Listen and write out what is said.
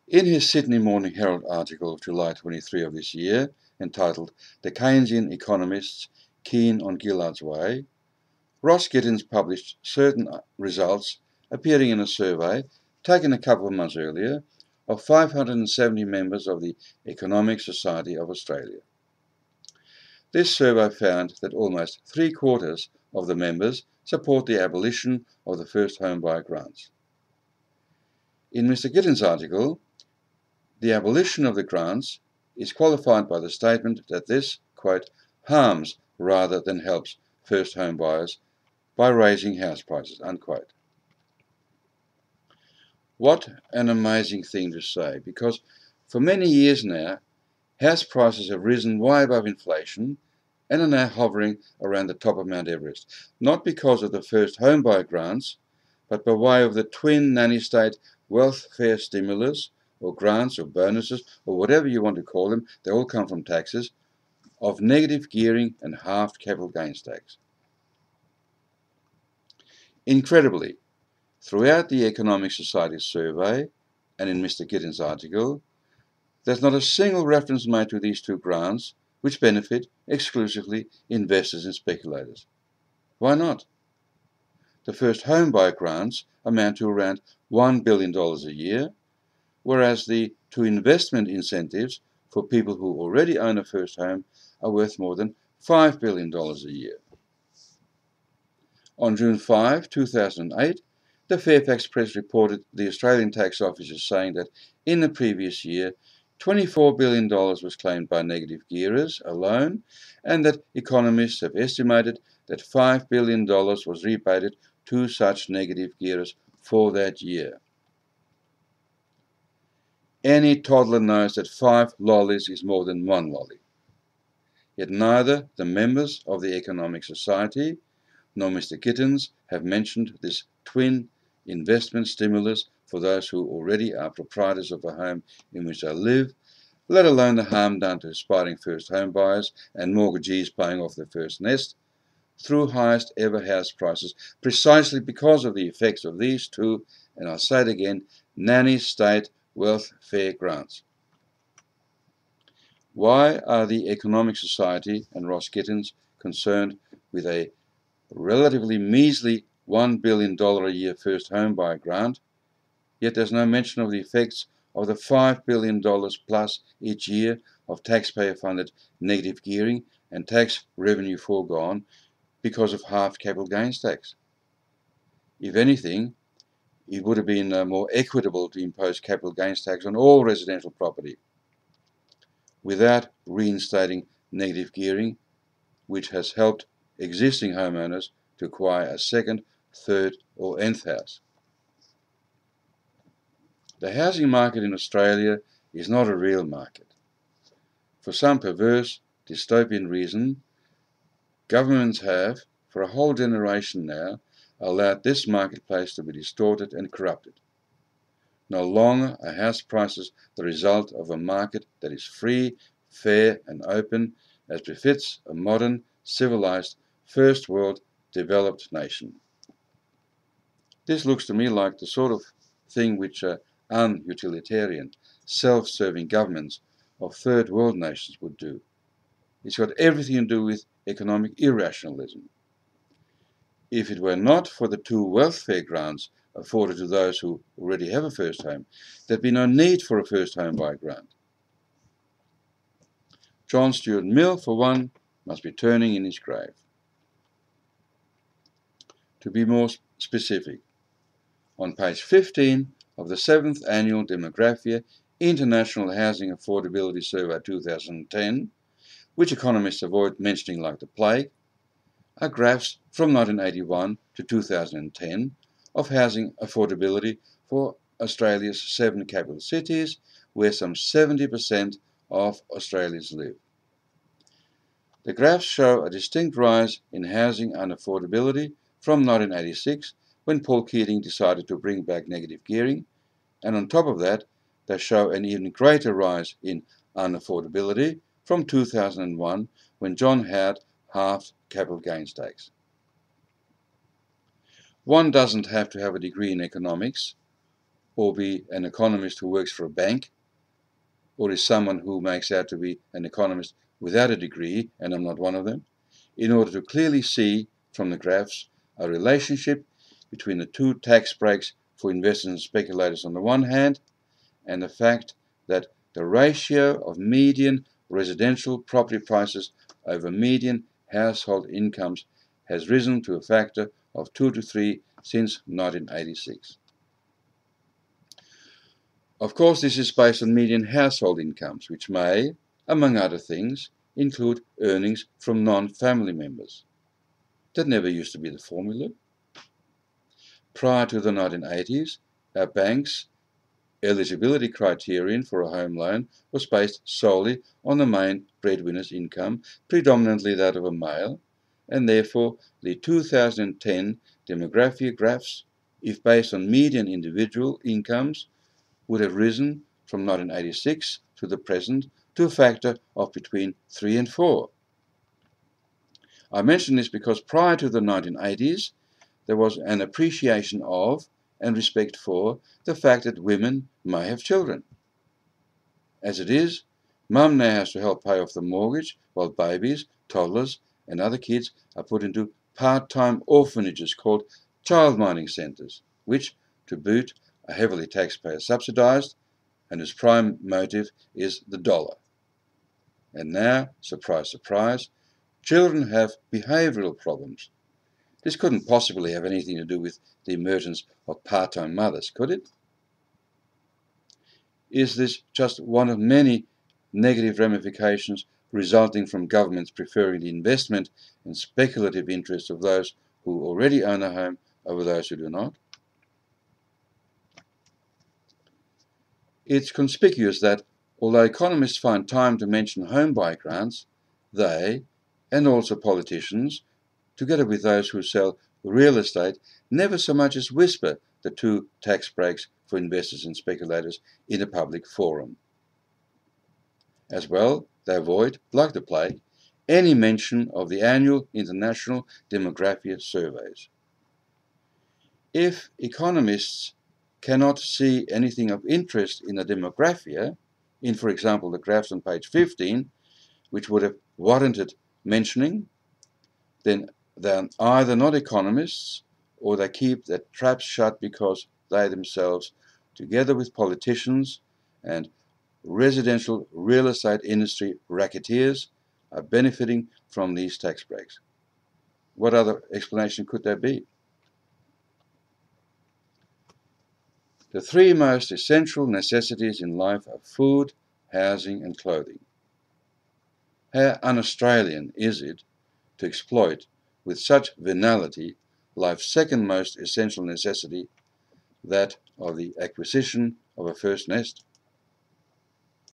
In his Sydney Morning Herald article of July 23 of this year, entitled "The Keynesian Economists Keen on Gillard's Way," Ross Gittins published certain results appearing in a survey taken a couple of months earlier of 570 members of the Economic Society of Australia. This survey found that almost three-quarters of the members support the abolition of the first homebuyer grants. In Mr. Gittins' article, the abolition of the grants is qualified by the statement that this, quote, harms rather than helps first home buyers by raising house prices, unquote. What an amazing thing to say, because for many years now, house prices have risen way above inflation and are now hovering around the top of Mount Everest, not because of the first homebuyer grants, but by way of the twin nanny state welfare stimulus, or grants, or bonuses, or whatever you want to call them, they all come from taxes, of negative gearing and halved capital gains tax. Incredibly, throughout the Economic Society survey and in Mr. Gittins' article, there's not a single reference made to these two grants, which benefit exclusively investors and speculators. Why not? The first homebuyer grants amount to around $1 billion a year, whereas the two investment incentives for people who already own a first home are worth more than $5 billion a year. On June 5, 2008, the Fairfax Press reported the Australian Tax Office as saying that in the previous year, $24 billion was claimed by negative gearers alone, and that economists have estimated that $5 billion was rebated to such negative gearers for that year. Any toddler knows that 5 lollies is more than 1 lolly. Yet neither the members of the Economic Society nor Mr. Gittins have mentioned this twin investment stimulus for those who already are proprietors of a home in which they live, let alone the harm done to aspiring first home buyers and mortgagees paying off their first nest, through highest ever house prices, precisely because of the effects of these two, and I'll say it again, nanny state welfare grants. Why are the Economic Society and Ross Gittins concerned with a relatively measly $1 billion a year first home buyer grant, yet there's no mention of the effects of the $5 billion plus each year of taxpayer-funded negative gearing and tax revenue foregone because of half capital gains tax? If anything, it would have been more equitable to impose capital gains tax on all residential property without reinstating negative gearing, which has helped existing homeowners to acquire a second, third, or nth house. The housing market in Australia is not a real market. For some perverse, dystopian reason, governments have, for a whole generation now, allowed this marketplace to be distorted and corrupted. No longer are house prices the result of a market that is free, fair, and open, as befits a modern, civilized, first world, developed nation. This looks to me like the sort of thing which unutilitarian, self-serving governments of third world nations would do. It's got everything to do with economic irrationalism. If it were not for the two welfare grants afforded to those who already have a first home, there'd be no need for a first home buyer grant. John Stuart Mill, for one, must be turning in his grave. To be more specific, on page 15 of the 7th Annual Demographia International Housing Affordability Survey 2010, which economists avoid mentioning like the plague, are graphs from 1981 to 2010 of housing affordability for Australia's 7 capital cities, where some 70% of Australians live. The graphs show a distinct rise in housing unaffordability from 1986, when Paul Keating decided to bring back negative gearing, and on top of that, they show an even greater rise in unaffordability from 2001, when John Howard halved capital gains tax. One doesn't have to have a degree in economics or be an economist who works for a bank, or is someone who makes out to be an economist without a degree, and I'm not one of them, in order to clearly see from the graphs a relationship between the two tax breaks for investors and speculators on the one hand, and the fact that the ratio of median residential property prices over median household incomes has risen to a factor of 2 to 3 since 1986. Of course, this is based on median household incomes, which may, among other things, include earnings from non-family members. That never used to be the formula. Prior to the 1980s, our bank's eligibility criterion for a home loan was based solely on the main breadwinner's income, predominantly that of a male, and therefore the 2010 demographic graphs, if based on median individual incomes, would have risen from 1986 to the present to a factor of between 3 and 4. I mention this because prior to the 1980s, there was an appreciation of and respect for the fact that women may have children. As it is, mum now has to help pay off the mortgage while babies, toddlers, and other kids are put into part-time orphanages called childminding centres, which, to boot, are heavily taxpayer subsidised and whose prime motive is the dollar. And now, surprise, surprise, children have behavioural problems. This couldn't possibly have anything to do with the emergence of part-time mothers, could it? Is this just one of many negative ramifications resulting from governments preferring the investment and speculative interests of those who already own a home over those who do not? It's conspicuous that, although economists find time to mention home buy grants, they, and also politicians, together with those who sell real estate, never so much as whisper the two tax breaks for investors and speculators in a public forum. As well, they avoid, like the plague, any mention of the annual international demographia surveys. If economists cannot see anything of interest in the demographia, in, for example, the graphs on page 15, which would have warranted mentioning, then they're either not economists or they keep their traps shut because they themselves, together with politicians and residential real estate industry racketeers, are benefiting from these tax breaks. What other explanation could there be? The three most essential necessities in life are food, housing, and clothing. How un-Australian is it to exploit with such venality life's second most essential necessity, that of the acquisition of a first nest?